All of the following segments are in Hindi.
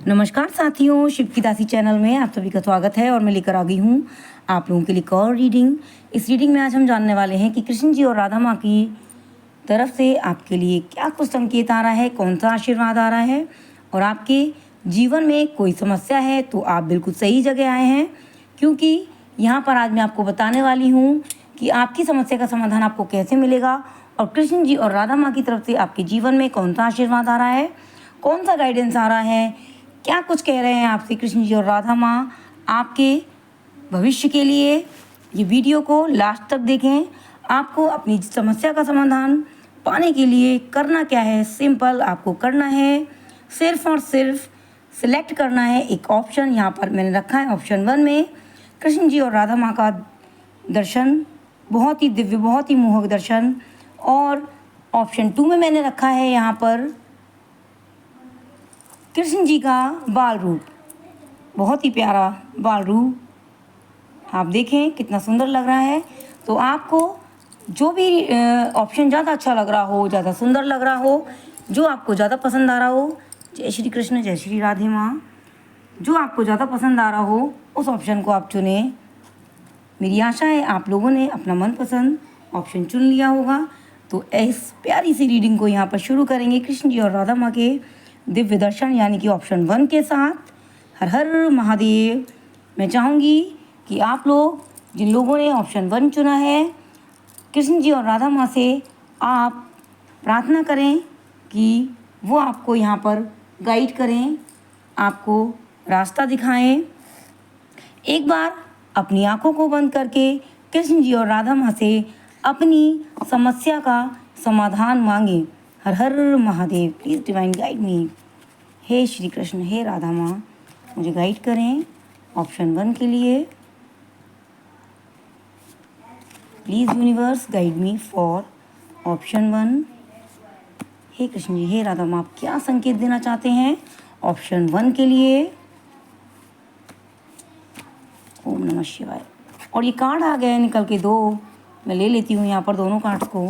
नमस्कार साथियों, शिव की दासी चैनल में आप सभी का स्वागत है और मैं लेकर आ गई हूँ आप लोगों के लिए एक और रीडिंग। इस रीडिंग में आज हम जानने वाले हैं कि कृष्ण जी और राधा माँ की तरफ से आपके लिए क्या कुछ संकेत आ रहा है, कौन सा आशीर्वाद आ रहा है। और आपके जीवन में कोई समस्या है तो आप बिल्कुल सही जगह आए हैं, क्योंकि यहाँ पर आज मैं आपको बताने वाली हूँ कि आपकी समस्या का समाधान आपको कैसे मिलेगा और कृष्ण जी और राधा माँ की तरफ से आपके जीवन में कौन सा आशीर्वाद आ रहा है, कौन सा गाइडेंस आ रहा है, क्या कुछ कह रहे हैं आपसे कृष्ण जी और राधा माँ आपके भविष्य के लिए। ये वीडियो को लास्ट तक देखें। आपको अपनी समस्या का समाधान पाने के लिए करना क्या है, सिंपल आपको करना है, सिर्फ और सिर्फ सिलेक्ट करना है एक ऑप्शन। यहाँ पर मैंने रखा है ऑप्शन 1 में कृष्ण जी और राधा माँ का दर्शन, बहुत ही दिव्य, बहुत ही मोहक दर्शन। और ऑप्शन 2 में मैंने रखा है यहाँ पर कृष्ण जी का बाल रूप, बहुत ही प्यारा बाल रूप। आप देखें कितना सुंदर लग रहा है। तो आपको जो भी ऑप्शन ज़्यादा अच्छा लग रहा हो, ज़्यादा सुंदर लग रहा हो, जो आपको ज़्यादा पसंद आ रहा हो, जय श्री कृष्ण, जय श्री राधे माँ, जो आपको ज़्यादा पसंद आ रहा हो उस ऑप्शन को आप चुनें। मेरी आशा है आप लोगों ने अपना मनपसंद ऑप्शन चुन लिया होगा। तो इस प्यारी सी रीडिंग को यहाँ पर शुरू करेंगे कृष्ण जी और राधा माँ के दिव्य दर्शन यानी कि ऑप्शन 1 के साथ। हर हर महादेव। मैं चाहूँगी कि आप लोग, जिन लोगों ने ऑप्शन 1 चुना है, कृष्ण जी और राधा माँ से आप प्रार्थना करें कि वो आपको यहाँ पर गाइड करें, आपको रास्ता दिखाएं। एक बार अपनी आंखों को बंद करके कृष्ण जी और राधा माँ से अपनी समस्या का समाधान मांगें। Har Har Mahadev. Please divine guide me. हे श्री कृष्ण, हे राधा माँ, मुझे गाइड करें ऑप्शन 1 के लिए। Please universe guide me for option 1। हे कृष्ण जी, हे राधा माँ, आप क्या संकेत देना चाहते हैं ऑप्शन 1 के लिए। ओम नमः शिवाय। और ये कार्ड आ गए निकल के 2, मैं ले लेती हूँ यहाँ पर दोनों कार्ड्स को।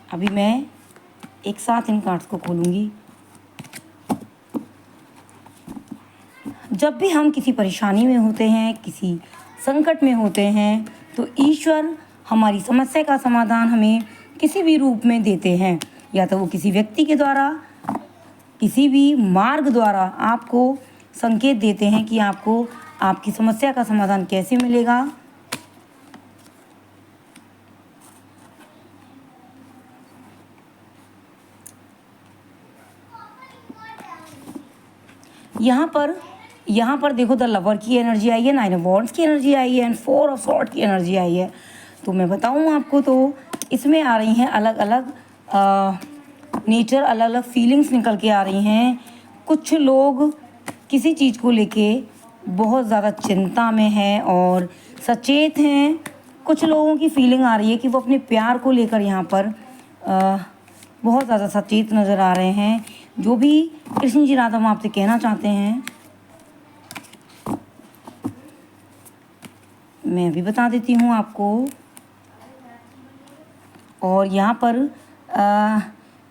अभी मैं एक साथ इन कार्ड्स को खोलूँगी। जब भी हम किसी परेशानी में होते हैं, किसी संकट में होते हैं, तो ईश्वर हमारी समस्या का समाधान हमें किसी भी रूप में देते हैं, या तो वो किसी व्यक्ति के द्वारा, किसी भी मार्ग द्वारा आपको संकेत देते हैं कि आपको आपकी समस्या का समाधान कैसे मिलेगा। यहाँ पर देखो, द लवर की एनर्जी आई है, 9 ऑफ वॉन्ड्स की एनर्जी आई है एंड 4 ऑफ सॉर्ड की एनर्जी आई है। तो मैं बताऊँ आपको, तो इसमें आ रही हैं अलग अलग नेचर, अलग अलग फीलिंग्स निकल के आ रही हैं। कुछ लोग किसी चीज़ को लेके बहुत ज़्यादा चिंता में हैं और सचेत हैं। कुछ लोगों की फीलिंग आ रही है कि वो अपने प्यार को लेकर यहाँ पर बहुत ज़्यादा सचेत नज़र आ रहे हैं। जो भी कृष्ण जी राधा माँ आपसे कहना चाहते हैं मैं भी बता देती हूँ आपको। और यहाँ पर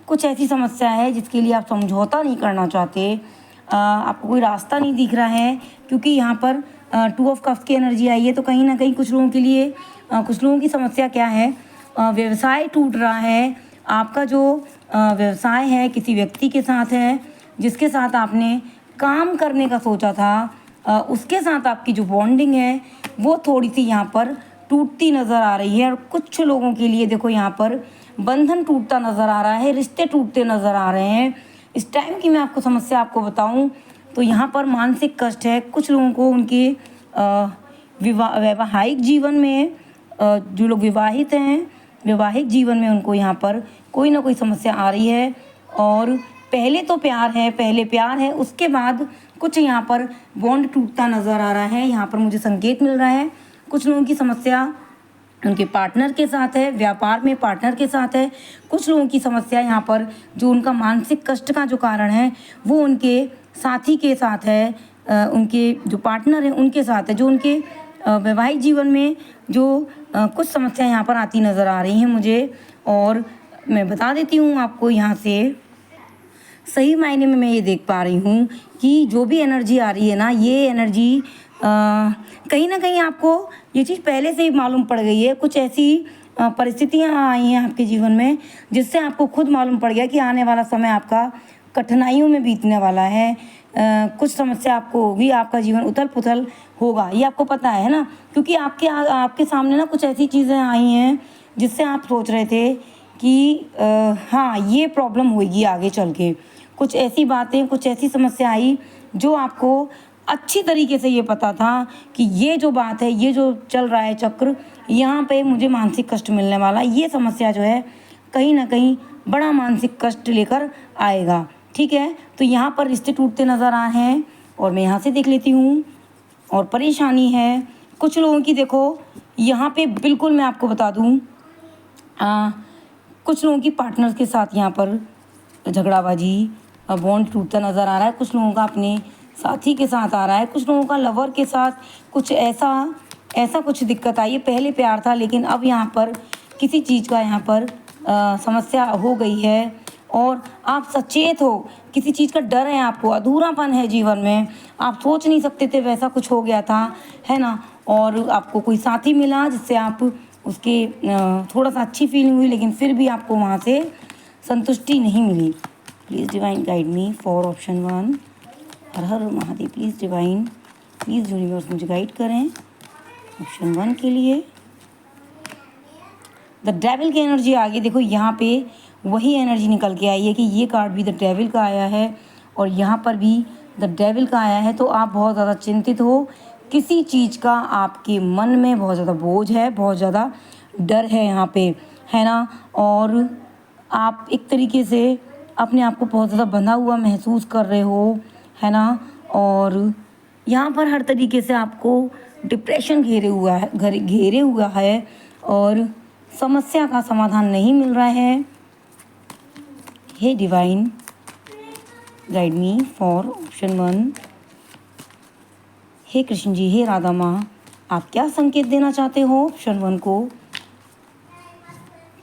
कुछ ऐसी समस्या है जिसके लिए आप समझौता नहीं करना चाहते, आपको कोई रास्ता नहीं दिख रहा है, क्योंकि यहाँ पर 2 ऑफ कप्स की एनर्जी आई है। तो कहीं ना कहीं कुछ लोगों के लिए, कुछ लोगों की समस्या क्या है, व्यवसाय टूट रहा है। आपका जो व्यवसाय है किसी व्यक्ति के साथ है जिसके साथ आपने काम करने का सोचा था, उसके साथ आपकी जो बॉन्डिंग है वो थोड़ी सी यहाँ पर टूटती नज़र आ रही है। और कुछ लोगों के लिए देखो यहाँ पर बंधन टूटता नज़र आ रहा है, रिश्ते टूटते नज़र आ रहे हैं। इस टाइम की मैं आपको समस्या आपको बताऊं तो यहाँ पर मानसिक कष्ट है। कुछ लोगों को उनके वैवाहिक जीवन में, जो लोग विवाहित हैं, वैवाहिक जीवन में उनको यहाँ पर कोई ना कोई समस्या आ रही है। और पहले तो प्यार है, पहले प्यार है, उसके बाद कुछ यहाँ पर बॉन्ड टूटता नज़र आ रहा है। यहाँ पर मुझे संकेत मिल रहा है कुछ लोगों की समस्या उनके पार्टनर के साथ है, व्यापार में पार्टनर के साथ है। कुछ लोगों की समस्या यहाँ पर जो उनका मानसिक कष्ट का जो कारण है वो उनके साथी के साथ है, उनके जो पार्टनर हैं उनके साथ है। जो उनके वैवाहिक जीवन में जो कुछ समस्या यहाँ पर आती नज़र आ रही हैं मुझे। और मैं बता देती हूँ आपको यहाँ से सही मायने में मैं ये देख पा रही हूँ कि जो भी एनर्जी आ रही है ना, ये एनर्जी कहीं ना कहीं आपको ये चीज़ पहले से ही मालूम पड़ गई है। कुछ ऐसी परिस्थितियाँ आई हैं आपके जीवन में जिससे आपको खुद मालूम पड़ गया कि आने वाला समय आपका कठिनाइयों में बीतने वाला है। कुछ समस्या आपको होगी, आपका जीवन उथल पुथल होगा, ये आपको पता है ना, क्योंकि आपके सामने ना कुछ ऐसी चीज़ें आई हैं जिससे आप सोच रहे थे कि हाँ, ये प्रॉब्लम होगी आगे चल के। कुछ ऐसी बातें, कुछ ऐसी समस्या आई जो आपको अच्छी तरीके से ये पता था कि ये जो बात है, ये जो चल रहा है चक्र, यहाँ पे मुझे मानसिक कष्ट मिलने वाला है। ये समस्या जो है कहीं न कहीं बड़ा मानसिक कष्ट लेकर आएगा, ठीक है? तो यहाँ पर रिश्ते टूटते नज़र आ रहे हैं और मैं यहाँ से देख लेती हूँ। और परेशानी है कुछ लोगों की, देखो यहाँ पे बिल्कुल मैं आपको बता दूँ, कुछ लोगों की पार्टनर्स के साथ यहाँ पर झगड़ाबाजी, बॉन्ड टूटता नज़र आ रहा है। कुछ लोगों का अपने साथी के साथ आ रहा है, कुछ लोगों का लवर के साथ कुछ ऐसा कुछ दिक्कत आई है। पहले प्यार था लेकिन अब यहाँ पर किसी चीज़ का यहाँ पर समस्या हो गई है और आप सचेत हो, किसी चीज़ का डर है आपको, अधूरापन है जीवन में, आप सोच नहीं सकते थे वैसा कुछ हो गया था, है ना? और आपको कोई साथी मिला जिससे आप उसके थोड़ा सा अच्छी फीलिंग हुई, लेकिन फिर भी आपको वहाँ से संतुष्टि नहीं मिली। Please divine guide me for option 1। Har Har Mahadev. Please divine, please universe मुझे गाइड करें ऑप्शन 1 के लिए। द डेविल की एनर्जी आ गई। देखो यहाँ पे वही एनर्जी निकल के आई है कि ये कार्ड भी द डेविल का आया है और यहाँ पर भी द डेविल का आया है। तो आप बहुत ज़्यादा चिंतित हो, किसी चीज़ का आपके मन में बहुत ज़्यादा बोझ है, बहुत ज़्यादा डर है यहाँ पे, है ना? और आप एक तरीके से अपने आप को बहुत ज़्यादा बंधा हुआ महसूस कर रहे हो, है ना? और यहाँ पर हर तरीके से आपको डिप्रेशन घेरे हुआ है और समस्या का समाधान नहीं मिल रहा है। हे divine guide me for option 1। हे कृष्ण जी, हे राधा माँ, आप क्या संकेत देना चाहते हो ऑप्शन 1 को?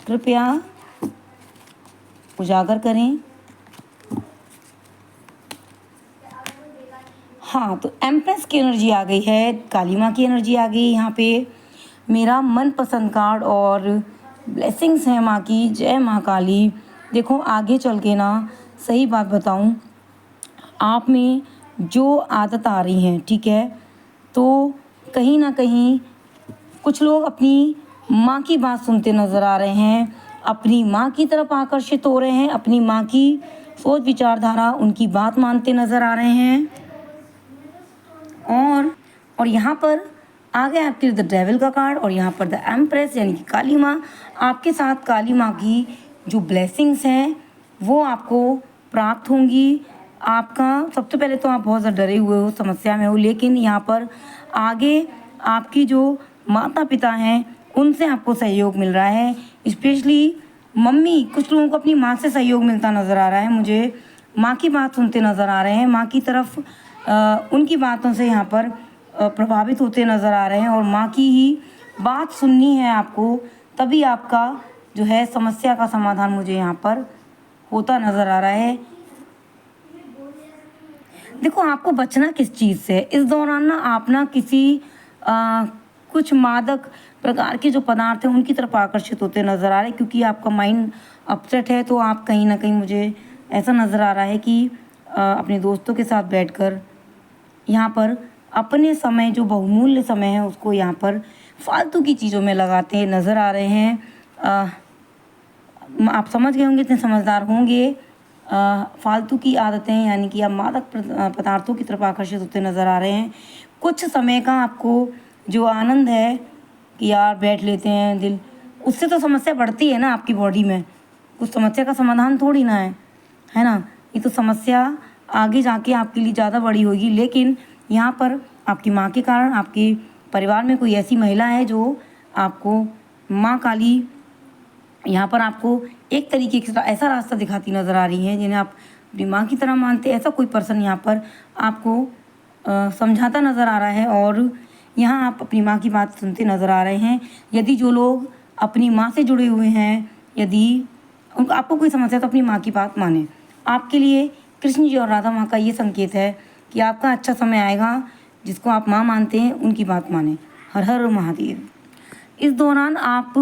कृपया उजागर करें। हाँ, तो एम्प्रेस की एनर्जी आ गई है, काली माँ की एनर्जी आ गई यहाँ पे। मेरा मनपसंद कार्ड और ब्लेसिंग्स हैं माँ की, जय माँ काली। देखो आगे चल के ना, सही बात बताऊँ, आप में जो आदत आ रही है, ठीक है, तो कहीं ना कहीं कुछ लोग अपनी माँ की बात सुनते नज़र आ रहे हैं, अपनी माँ की तरफ आकर्षित हो रहे हैं, अपनी माँ की सोच विचारधारा, उनकी बात मानते नज़र आ रहे हैं। और यहाँ पर आ गया आपके द डेविल का कार्ड और यहाँ पर द एम्प्रेस यानी कि काली माँ। आपके साथ काली माँ की जो ब्लेसिंग्स हैं वो आपको प्राप्त होंगी। आपका सबसे पहले तो आप बहुत ज़्यादा डरे हुए हो, समस्या में हो, लेकिन यहाँ पर आगे आपकी जो माता पिता हैं उनसे आपको सहयोग मिल रहा है। स्पेशली मम्मी, कुछ लोगों को अपनी माँ से सहयोग मिलता नज़र आ रहा है मुझे। माँ की बात सुनते नज़र आ रहे हैं, माँ की तरफ उनकी बातों से यहाँ पर प्रभावित होते नज़र आ रहे हैं और माँ की ही बात सुननी है आपको, तभी आपका जो है समस्या का समाधान मुझे यहाँ पर होता नज़र आ रहा है। देखो आपको बचना किस चीज़ से है इस दौरान ना, आप ना किसी कुछ मादक प्रकार के जो पदार्थ हैं उनकी तरफ आकर्षित होते नज़र आ रहे हैं, क्योंकि आपका माइंड अपसेट है। तो आप कहीं ना कहीं, मुझे ऐसा नज़र आ रहा है कि अपने दोस्तों के साथ बैठकर यहाँ पर अपने समय, जो बहुमूल्य समय है, उसको यहाँ पर फालतू की चीज़ों में लगाते नज़र आ रहे हैं। आप समझ गए होंगे, इतने समझदार होंगे। फालतू की आदतें यानी कि आप मादक पदार्थों की तरफ आकर्षित होते नज़र आ रहे हैं। कुछ समय का आपको जो आनंद है कि यार बैठ लेते हैं दिल, उससे तो समस्या बढ़ती है ना आपकी बॉडी में। कुछ समस्या का समाधान थोड़ी ना है ना? ये तो समस्या आगे जाके आपके लिए ज़्यादा बड़ी होगी। लेकिन यहाँ पर आपकी माँ के कारण आपके परिवार में कोई ऐसी महिला है जो आपको, माँ काली यहाँ पर आपको एक तरीके का ऐसा रास्ता दिखाती नज़र आ रही है जिन्हें आप अपनी माँ की तरह मानते हैं। ऐसा कोई पर्सन यहाँ पर आपको समझाता नज़र आ रहा है और यहाँ आप अपनी माँ की बात सुनते नज़र आ रहे हैं। यदि जो लोग अपनी माँ से जुड़े हुए हैं, यदि उनको आपको कोई समस्या, तो अपनी माँ की बात माने। आपके लिए कृष्ण जी और राधा माँ का ये संकेत है कि आपका अच्छा समय आएगा। जिसको आप माँ मानते हैं उनकी बात माने। हर हर महादेव। इस दौरान आप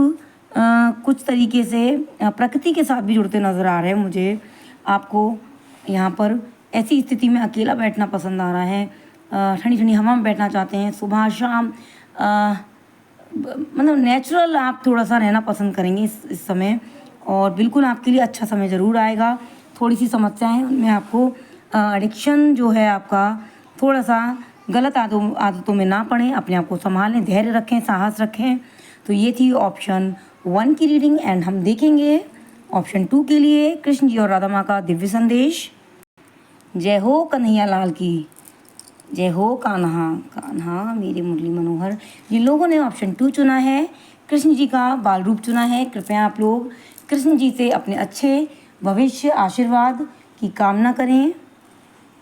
कुछ तरीके से प्रकृति के साथ भी जुड़ते नज़र आ रहे हैं मुझे। आपको यहाँ पर ऐसी स्थिति में अकेला बैठना पसंद आ रहा है। ठंडी ठंडी हवा में बैठना चाहते हैं। सुबह शाम मतलब नेचुरल आप थोड़ा सा रहना पसंद करेंगे इस समय। और बिल्कुल आपके लिए अच्छा समय ज़रूर आएगा। थोड़ी सी समस्या है उनमें आपको एडिक्शन जो है आपका, थोड़ा सा गलत आदतों में ना पड़ें। अपने आप को संभालें, धैर्य रखें, साहस रखें। तो ये थी ऑप्शन 1 की रीडिंग। एंड हम देखेंगे ऑप्शन 2 के लिए कृष्ण जी और राधा माँ का दिव्य संदेश। जय हो कन्हैया लाल की, जय हो कान्हा कान्हा मेरे मुरली मनोहर। जिन लोगों ने ऑप्शन 2 चुना है, कृष्ण जी का बाल रूप चुना है, कृपया आप लोग कृष्ण जी से अपने अच्छे भविष्य आशीर्वाद की कामना करें।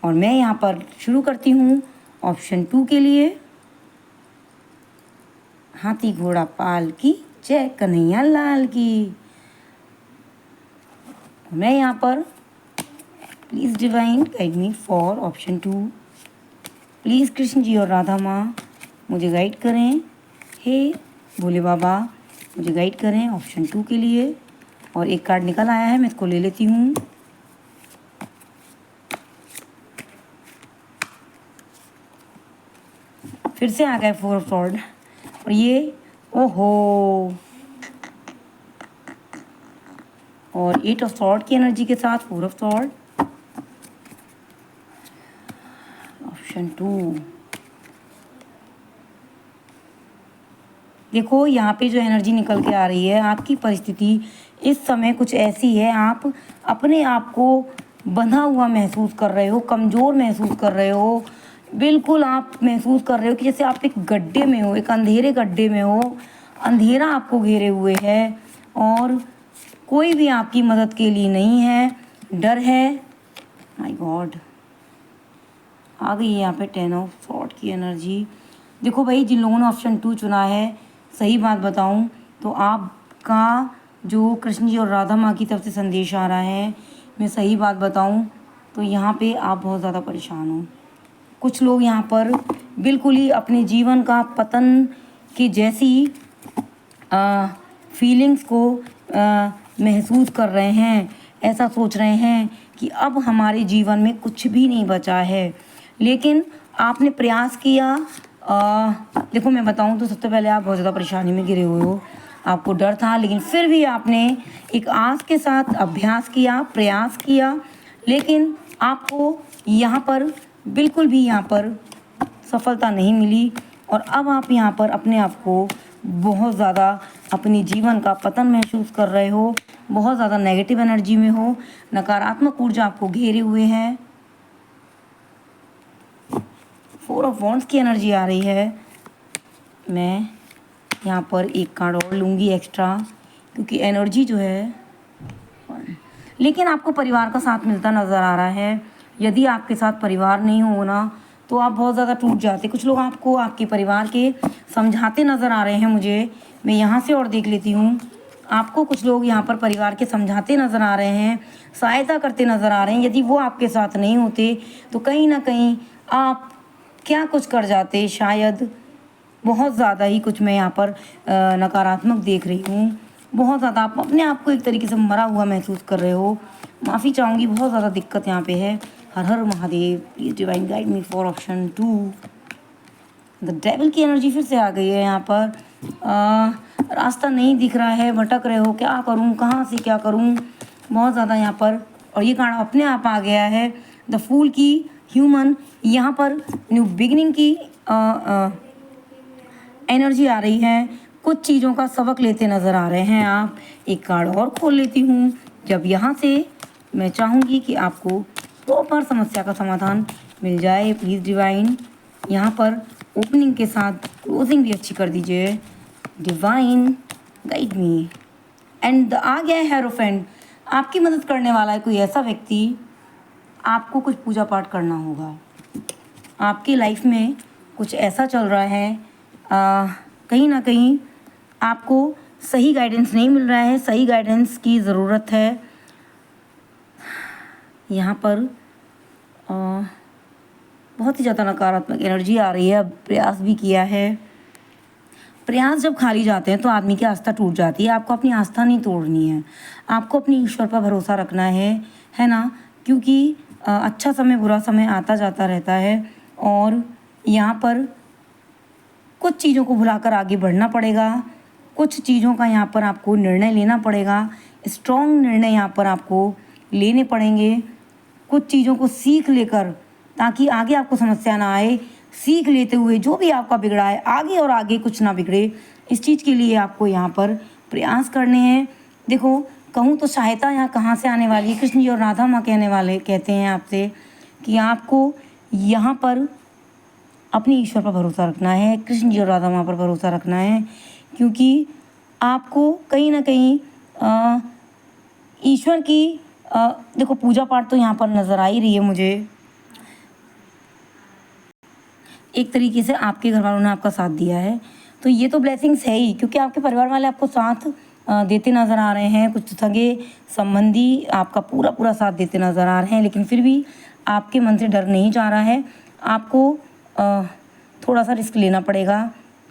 और मैं यहाँ पर शुरू करती हूँ ऑप्शन 2 के लिए। हाथी घोड़ा पाल की, जय कन्हैया लाल की। मैं यहाँ पर please divine guide me for option 2। Please Krishna ji और राधा माँ मुझे गाइड करें। हे भोले बाबा मुझे गाइड करें ऑप्शन 2 के लिए। और एक कार्ड निकल आया है, मैं इसको ले लेती हूँ। फिर से आ गए 4 ऑफ सॉर्ड। और ये ओहो, और 8 ऑफ सॉर्ड की एनर्जी के साथ 4 ऑफ सॉर्ड। ऑप्शन 2 देखो, यहाँ पे जो एनर्जी निकल के आ रही है, आपकी परिस्थिति इस समय कुछ ऐसी है, आप अपने आप को बंधा हुआ महसूस कर रहे हो, कमज़ोर महसूस कर रहे हो। बिल्कुल आप महसूस कर रहे हो कि जैसे आप एक गड्ढे में हो, एक अंधेरे गड्ढे में हो। अंधेरा आपको घेरे हुए है और कोई भी आपकी मदद के लिए नहीं है। डर है। माय गॉड, आ गई है यहाँ पे 10 ऑफ सॉर्ड की एनर्जी। देखो भाई, जिन लोगों ने ऑप्शन 2 चुना है, सही बात बताऊँ तो आपका जो कृष्ण जी और राधा माँ की तरफ से संदेश आ रहा है, मैं सही बात बताऊँ तो यहाँ पे आप बहुत ज़्यादा परेशान हो। कुछ लोग यहाँ पर बिल्कुल ही अपने जीवन का पतन की जैसी फीलिंग्स को महसूस कर रहे हैं। ऐसा सोच रहे हैं कि अब हमारे जीवन में कुछ भी नहीं बचा है। लेकिन आपने प्रयास किया। देखो मैं बताऊं तो सबसे पहले आप बहुत ज़्यादा परेशानी में घिरे हुए हो। आपको डर था, लेकिन फिर भी आपने एक आस के साथ अभ्यास किया, प्रयास किया। लेकिन आपको यहाँ पर बिल्कुल भी यहाँ पर सफलता नहीं मिली। और अब आप यहाँ पर अपने आप को बहुत ज़्यादा अपनी जीवन का पतन महसूस कर रहे हो। बहुत ज़्यादा नेगेटिव एनर्जी में हो, नकारात्मक ऊर्जा आपको घेरे हुए है। 4 ऑफ वॉन्ड्स की एनर्जी आ रही है। मैं यहाँ पर एक कार्ड और लूँगी एक्स्ट्रा, क्योंकि एनर्जी जो है, लेकिन आपको परिवार का साथ मिलता नज़र आ रहा है। यदि आपके साथ परिवार नहीं हो ना, तो आप बहुत ज़्यादा टूट जाते। कुछ लोग आपको आपके परिवार के समझाते नज़र आ रहे हैं मुझे। मैं यहाँ से और देख लेती हूँ। आपको कुछ लोग यहाँ पर परिवार के समझाते नज़र आ रहे हैं, सहायता करते नज़र आ रहे हैं। यदि वो आपके साथ नहीं होते तो कहीं ना कहीं आप क्या कुछ कर जाते शायद। बहुत ज़्यादा ही कुछ मैं यहाँ पर नकारात्मक देख रही हूँ। बहुत ज़्यादा आप अपने आप को एक तरीके से मरा हुआ महसूस कर रहे हो। माफ़ी चाहूँगी, बहुत ज़्यादा दिक्कत यहाँ पे है। Har Har Mahadev. Please divine guide me for option 2। The devil की एनर्जी फिर से आ गई है यहाँ पर। रास्ता नहीं दिख रहा है, भटक रहे हो, क्या करूँ, कहाँ से क्या करूँ, बहुत ज़्यादा यहाँ पर। और ये कार्ड अपने आप आ गया है, द फूल की ह्यूमन। यहाँ पर न्यू बिगिनिंग की एनर्जी आ रही है। कुछ चीज़ों का सबक लेते नज़र आ रहे हैं आप। एक कार्ड और खोल लेती हूँ। जब यहाँ से मैं चाहूँगी कि आपको प्रॉपर समस्या का समाधान मिल जाए। प्लीज़ डिवाइन यहाँ पर ओपनिंग के साथ क्लोजिंग भी अच्छी कर दीजिए। Divine guide me. एंड आ गया है हेरोफेंट। आपकी मदद करने वाला है कोई ऐसा व्यक्ति। आपको कुछ पूजा पाठ करना होगा। आपकी लाइफ में कुछ ऐसा चल रहा है, कहीं ना कहीं आपको सही गाइडेंस नहीं मिल रहा है, सही गाइडेंस की ज़रूरत है। यहाँ पर बहुत ही ज़्यादा नकारात्मक एनर्जी आ रही है। अब प्रयास भी किया है, प्रयास जब खाली जाते हैं तो आदमी की आस्था टूट जाती है। आपको अपनी आस्था नहीं तोड़नी है, आपको अपनी ईश्वर पर भरोसा रखना है ना। क्योंकि अच्छा समय बुरा समय आता जाता रहता है और यहाँ पर कुछ चीज़ों को भुलाकर आगे बढ़ना पड़ेगा। कुछ चीज़ों का यहाँ पर आपको निर्णय लेना पड़ेगा, स्ट्रॉन्ग निर्णय यहाँ पर आपको लेने पड़ेंगे। कुछ चीज़ों को सीख लेकर, ताकि आगे आपको समस्या ना आए, सीख लेते हुए जो भी आपका बिगड़ा है आगे और आगे कुछ ना बिगड़े, इस चीज़ के लिए आपको यहाँ पर प्रयास करने हैं। देखो, कहूँ तो सहायता यहाँ कहाँ से आने वाली है, कृष्ण जी और राधा माँ कहते हैं आपसे कि आपको यहाँ पर अपनी ईश्वर पर भरोसा रखना है, कृष्ण जी और राधा माँ पर भरोसा रखना है। क्योंकि आपको कहीं ना कहीं ईश्वर की देखो पूजा पाठ तो यहाँ पर नज़र आ ही रही है मुझे। एक तरीके से आपके घर वालों ने आपका साथ दिया है, तो ये तो ब्लेसिंग्स है ही, क्योंकि आपके परिवार वाले आपको साथ देते नज़र आ रहे हैं। कुछ सगे संबंधी आपका पूरा पूरा साथ देते नज़र आ रहे हैं, लेकिन फिर भी आपके मन से डर नहीं जा रहा है। आपको थोड़ा सा रिस्क लेना पड़ेगा,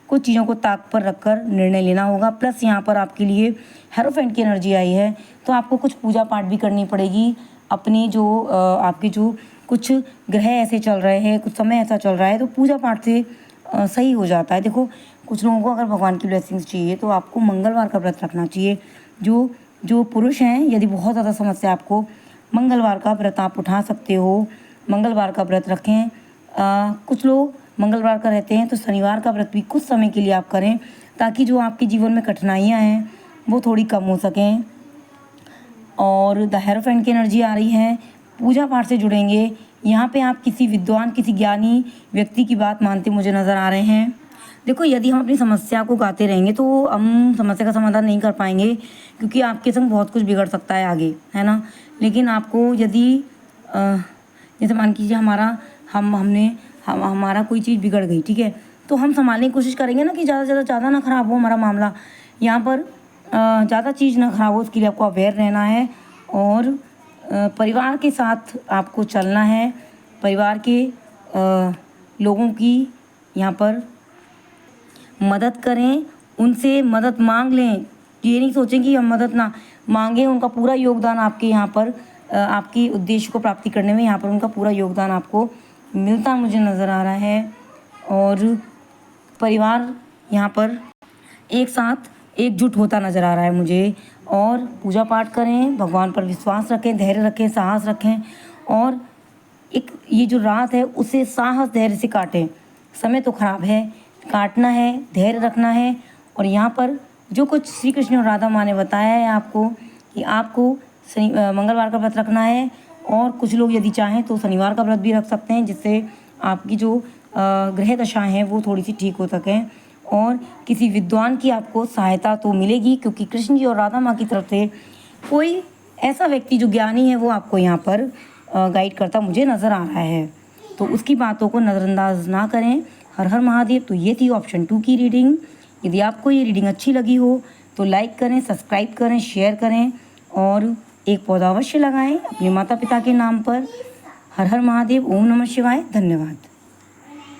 कुछ चीज़ों को ताक पर रखकर निर्णय लेना होगा। प्लस यहाँ पर आपके लिए हेरोफेंट की एनर्जी आई है, तो आपको कुछ पूजा पाठ भी करनी पड़ेगी। अपनी जो आपके जो कुछ ग्रह ऐसे चल रहे हैं, कुछ समय ऐसा चल रहा है, तो पूजा पाठ से सही हो जाता है। देखो, कुछ लोगों को अगर भगवान की ब्लेसिंग्स चाहिए तो आपको मंगलवार का व्रत रखना चाहिए। जो पुरुष हैं, यदि बहुत ज़्यादा समस्या आपको, मंगलवार का व्रत आप उठा सकते हो, मंगलवार का व्रत रखें। कुछ लोग मंगलवार का रहते हैं तो शनिवार का व्रत भी कुछ समय के लिए आप करें, ताकि जो आपके जीवन में कठिनाइयाँ हैं वो थोड़ी कम हो सकें। और द हेरोफेंट की एनर्जी आ रही है, पूजा पाठ से जुड़ेंगे। यहाँ पे आप किसी विद्वान, किसी ज्ञानी व्यक्ति की बात मानते मुझे नज़र आ रहे हैं। देखो, यदि हम अपनी समस्या को गाते रहेंगे तो हम समस्या का समाधान नहीं कर पाएंगे, क्योंकि आपके संग बहुत कुछ बिगड़ सकता है आगे, है ना। लेकिन आपको यदि जैसे मान कीजिए हमारा कोई चीज़ बिगड़ गई, ठीक है, तो हम संभालने की कोशिश करेंगे ना कि ज़्यादा ना ख़राब हो हमारा मामला। यहाँ पर ज़्यादा चीज़ ना ख़राब हो, उसके लिए आपको अवेयर रहना है और परिवार के साथ आपको चलना है। परिवार के लोगों की यहाँ पर मदद करें, उनसे मदद मांग लें। ये नहीं सोचें कि हम मदद ना मांगें, उनका पूरा योगदान आपके यहाँ पर आपकी उद्देश्य को प्राप्ति करने में यहाँ पर उनका पूरा योगदान आपको मिलता मुझे नज़र आ रहा है। और परिवार यहाँ पर एक साथ एकजुट होता नज़र आ रहा है मुझे। और पूजा पाठ करें, भगवान पर विश्वास रखें, धैर्य रखें, साहस रखें और एक ये जो रात है उसे साहस धैर्य से काटें। समय तो ख़राब है, काटना है, धैर्य रखना है। और यहाँ पर जो कुछ श्री कृष्ण और राधा माँ ने बताया है आपको कि आपको मंगलवार का व्रत रखना है, और कुछ लोग यदि चाहें तो शनिवार का व्रत भी रख सकते हैं, जिससे आपकी जो ग्रह दशाएँ हैं वो थोड़ी सी ठीक हो सकें। और किसी विद्वान की आपको सहायता तो मिलेगी, क्योंकि कृष्ण जी और राधा माँ की तरफ से कोई ऐसा व्यक्ति जो ज्ञानी है वो आपको यहाँ पर गाइड करता मुझे नज़र आ रहा है, तो उसकी बातों को नज़रअंदाज ना करें। हर हर महादेव। तो ये थी ऑप्शन 2 की रीडिंग। यदि आपको ये रीडिंग अच्छी लगी हो तो लाइक करें, सब्सक्राइब करें, शेयर करें और एक पौधा अवश्य लगाएं अपने माता पिता के नाम पर। हर हर महादेव। ओम नमः शिवाय। धन्यवाद।